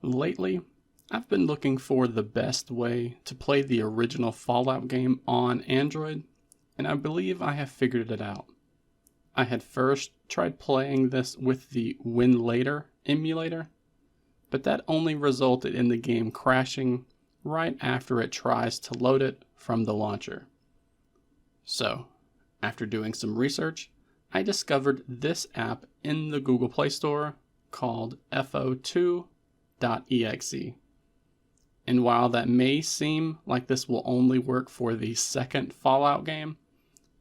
Lately, I've been looking for the best way to play the original Fallout game on Android, and I believe I have figured it out. I had first tried playing this with the Winlator emulator, but that only resulted in the game crashing right after it tries to load it from the launcher. So, after doing some research, I discovered this app in the Google Play Store called FO2.exe. And while that may seem like this will only work for the second Fallout game,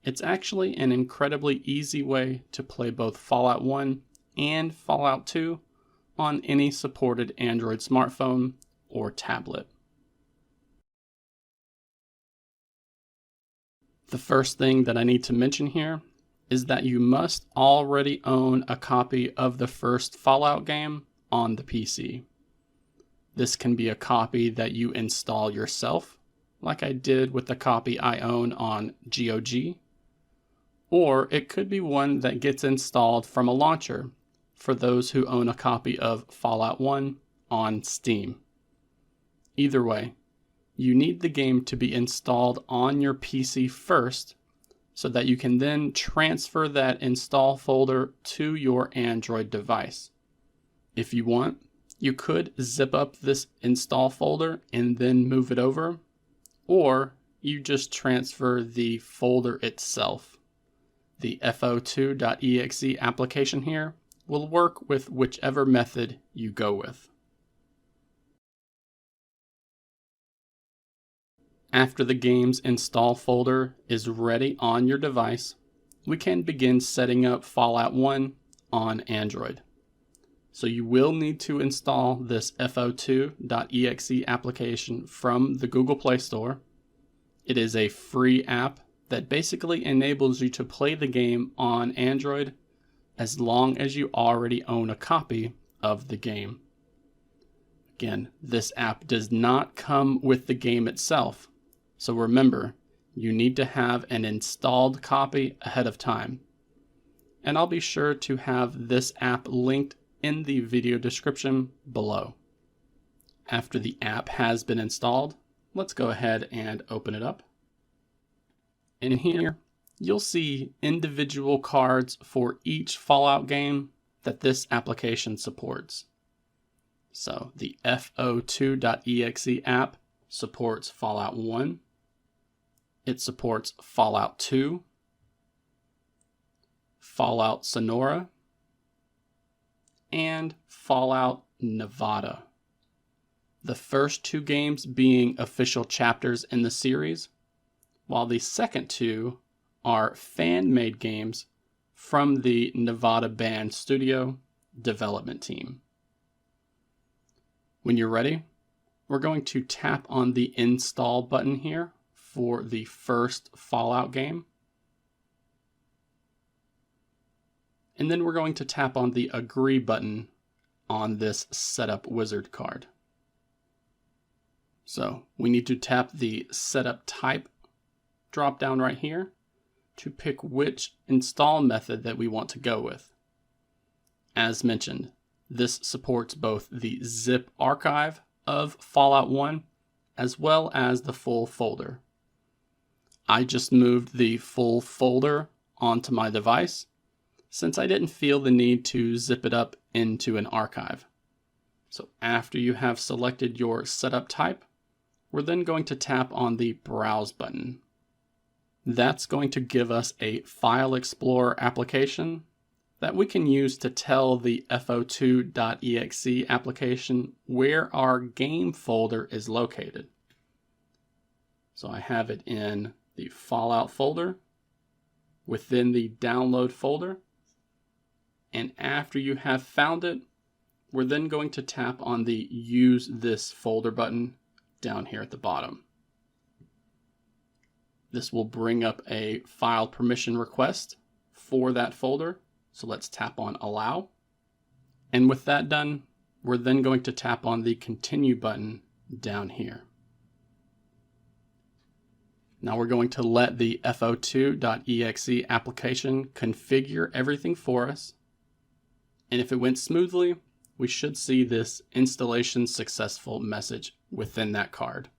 it's actually an incredibly easy way to play both Fallout 1 and Fallout 2 on any supported Android smartphone or tablet. The first thing that I need to mention here is that you must already own a copy of the first Fallout game on the PC. This can be a copy that you install yourself, like I did with the copy I own on GOG, or it could be one that gets installed from a launcher for those who own a copy of Fallout 1 on Steam. Either way, you need the game to be installed on your PC first so that you can then transfer that install folder to your Android device. If you want, you could zip up this install folder and then move it over, or you just transfer the folder itself. The FO2.exe application here will work with whichever method you go with. After the game's install folder is ready on your device, we can begin setting up Fallout 1 on Android. So you will need to install this FO2.exe application from the Google Play Store. It is a free app that basically enables you to play the game on Android as long as you already own a copy of the game. Again, this app does not come with the game itself. So remember, you need to have an installed copy ahead of time. And I'll be sure to have this app linked in the video description below. After the app has been installed, let's go ahead and open it up. In here, you'll see individual cards for each Fallout game that this application supports. So the FO2.exe app supports Fallout 1. It supports Fallout 2, Fallout Sonora, and Fallout Nevada. The first two games being official chapters in the series, while the second two are fan-made games from the Nevada Band Studio development team. When you're ready, we're going to tap on the install button here for the first Fallout game. And then we're going to tap on the agree button on this setup wizard card. So we need to tap the setup type drop down right here to pick which install method that we want to go with. As mentioned, this supports both the zip archive of Fallout 1 as well as the full folder. I just moved the full folder onto my device since I didn't feel the need to zip it up into an archive. So after you have selected your setup type, we're then going to tap on the Browse button. That's going to give us a File Explorer application that we can use to tell the FO2.exe application where our game folder is located. So I have it in the Fallout folder within the download folder. And after you have found it, we're then going to tap on the Use This Folder button down here at the bottom. This will bring up a file permission request for that folder. So let's tap on Allow. And with that done, we're then going to tap on the Continue button down here. Now we're going to let the FO2.exe application configure everything for us. And if it went smoothly, we should see this installation successful message within that card.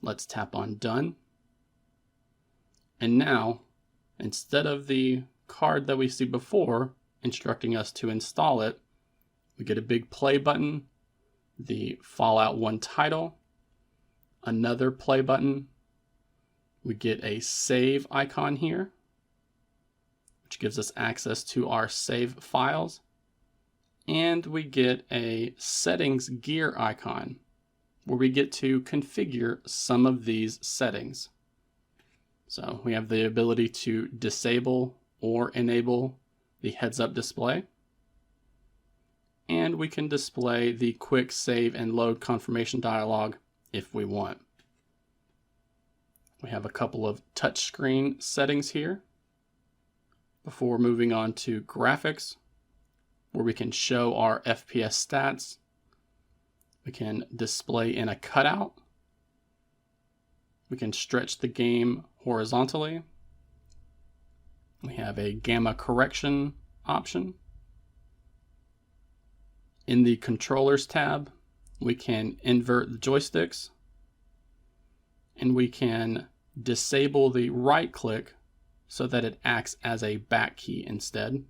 Let's tap on Done. And now, instead of the card that we see before instructing us to install it, we get a big play button, the Fallout 1 title, another play button. We get a save icon here, which gives us access to our save files. And we get a settings gear icon where we get to configure some of these settings. So we have the ability to disable or enable the heads-up display. And we can display the quick save and load confirmation dialog if we want. We have a couple of touchscreen settings here before moving on to graphics, where we can show our FPS stats. We can display in a cutout. We can stretch the game horizontally. We have a gamma correction option. In the controllers tab, we can invert the joysticks, and we can disable the right click so that it acts as a back key instead.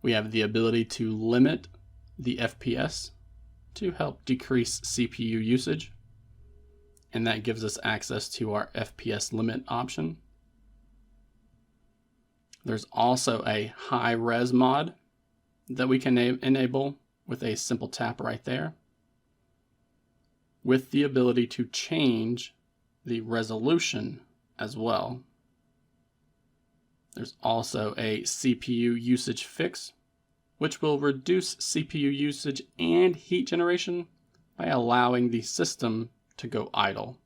We have the ability to limit the FPS to help decrease CPU usage, and that gives us access to our FPS limit option. There's also a high res mod that we can enable with a simple tap right there, with the ability to change the resolution as well. There's also a CPU usage fix, which will reduce CPU usage and heat generation by allowing the system to go idle.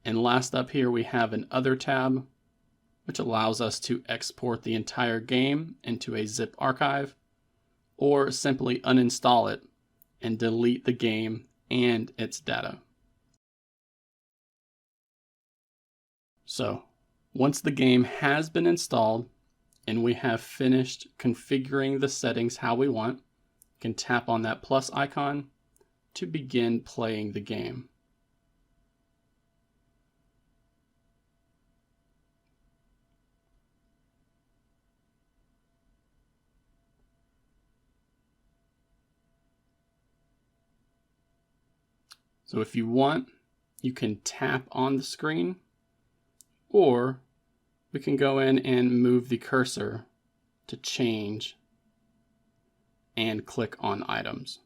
And last up here we have an Other tab, which allows us to export the entire game into a zip archive, or simply uninstall it and delete the game and its data. So, once the game has been installed and we have finished configuring the settings how we want, you can tap on that plus icon to begin playing the game. So if you want, you can tap on the screen, or we can go in and move the cursor to change and click on items.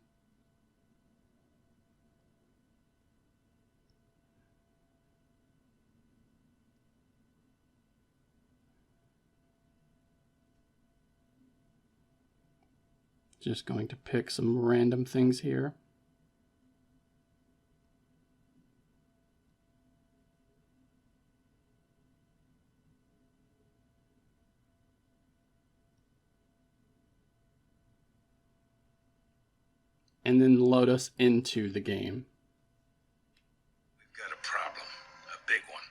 Just going to pick some random things here. And then load us into the game. We've got a problem, a big one.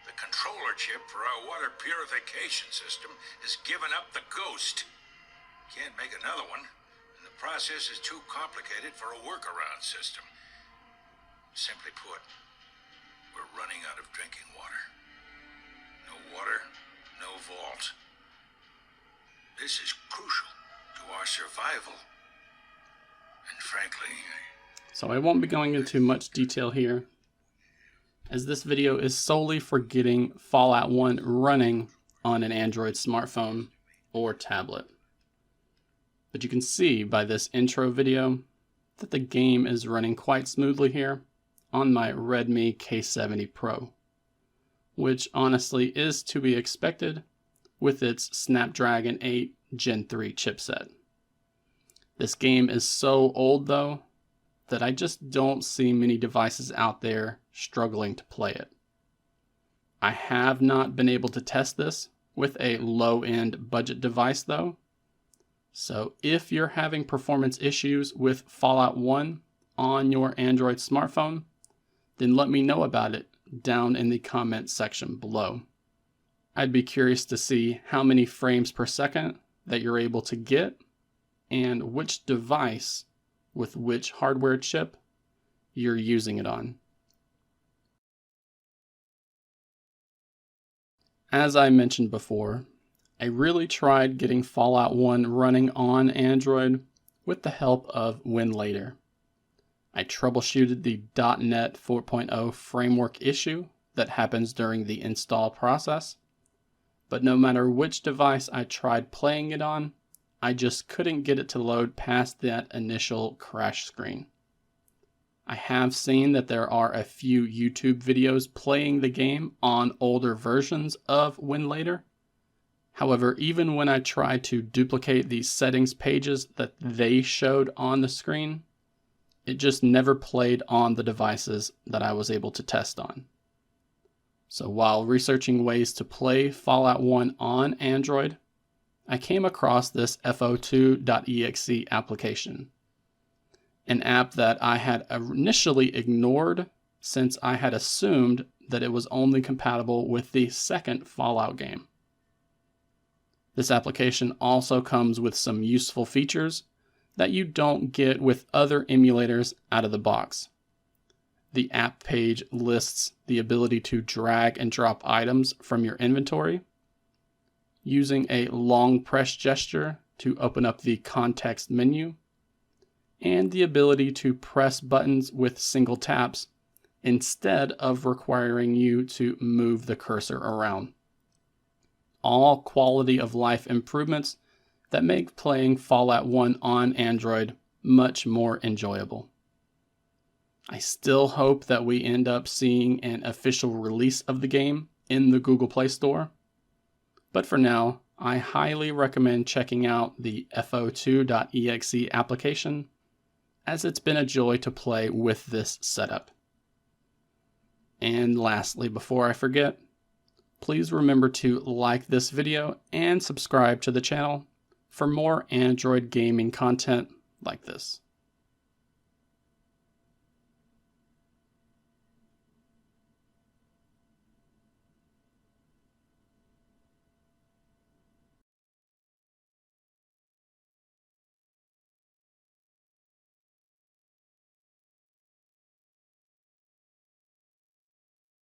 The controller chip for our water purification system has given up the ghost. Can't make another one, and the process is too complicated for a workaround system. Simply put, we're running out of drinking water. No water, no vault. This is crucial to our survival. And frankly, so I won't be going into much detail here, as this video is solely for getting Fallout 1 running on an Android smartphone or tablet. But you can see by this intro video that the game is running quite smoothly here on my Redmi K70 Pro, which honestly is to be expected with its Snapdragon 8 Gen 3 chipset. This game is so old though that I just don't see many devices out there struggling to play it. I have not been able to test this with a low-end budget device though. So if you're having performance issues with Fallout 1 on your Android smartphone, then let me know about it down in the comment section below. I'd be curious to see how many frames per second that you're able to get and which device with which hardware chip you're using it on. As I mentioned before, I really tried getting Fallout 1 running on Android with the help of Winlator. I troubleshooted the .NET 4.0 framework issue that happens during the install process, but no matter which device I tried playing it on, I just couldn't get it to load past that initial crash screen. I have seen that there are a few YouTube videos playing the game on older versions of Winlator. However, even when I tried to duplicate the settings pages that they showed on the screen, it just never played on the devices that I was able to test on. So while researching ways to play Fallout 1 on Android, I came across this fo2.exe application, an app that I had initially ignored since I had assumed that it was only compatible with the second Fallout game. This application also comes with some useful features that you don't get with other emulators out of the box. The app page lists the ability to drag and drop items from your inventory, using a long press gesture to open up the context menu, and the ability to press buttons with single taps instead of requiring you to move the cursor around. All quality of life improvements that make playing Fallout 1 on Android much more enjoyable. I still hope that we end up seeing an official release of the game in the Google Play Store, but for now, I highly recommend checking out the fo2.exe application, as it's been a joy to play with this setup. And lastly, before I forget, please remember to like this video and subscribe to the channel for more Android gaming content like this.